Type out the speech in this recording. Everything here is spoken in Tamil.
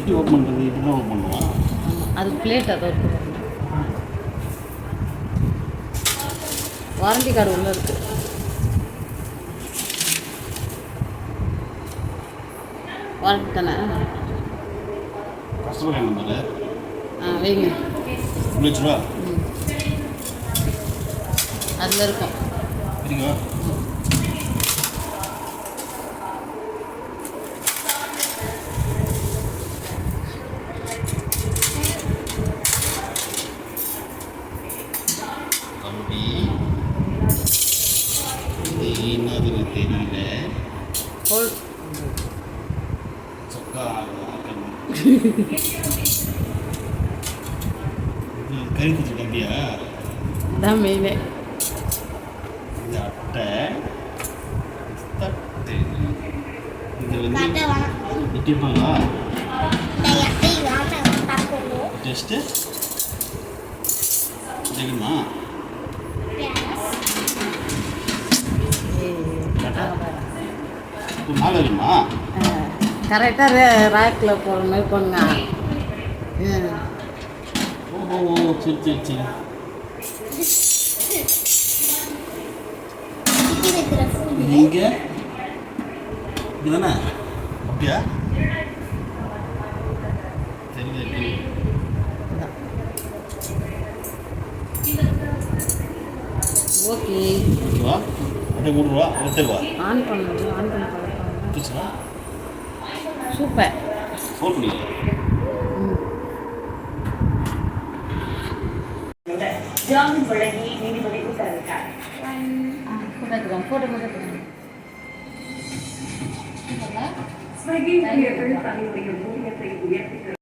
எப்படி ஓப்பன் பண்ணுறது? இப்படி தான் ஓப்பன் பண்ணுவோம். அது பிளேட் அதை ஓப்பன் பண்ணணும். வாரண்டி கார்டு உள்ளே இருக்குது. வாரண்டி தானே? கஸ்டமர் நம்பரு வைங்க. ரூபா அதில் இருக்கும். சரிங்களா? தம்பி என்னதுன்னு தெரியல. சொக்கா கறி குச்சி தம்பியா? அதான் மெயினே. இது அட்டை, தட்டு. இது வந்து இட்டிப்பாங்களா? டெஸ்ட்டு தெரியுமா? மேலே வருமா? கரெக்டாக ரேக்கில் போகிற மாதிரி போங்க. ஓ சரி சரி சரி. இங்கே இதுதானே? அப்படியா? தெரியல. ஓகே. ஓகேவா? அப்படியே 3 ரூபா எடுத்துருவா. ஆன் பண்ணணும். ஆன் பண்ண பிடிச்சா? சூப்பர். ஃபோன் பண்ணி ஜாமீன் வழங்கி நீதிபதி உத்தரவிட்டார். போட்டோ மட்டும் ஸ்விக்கி ஊழியர்கள் தங்களுடைய ஊதியத்தை உயர்த்தி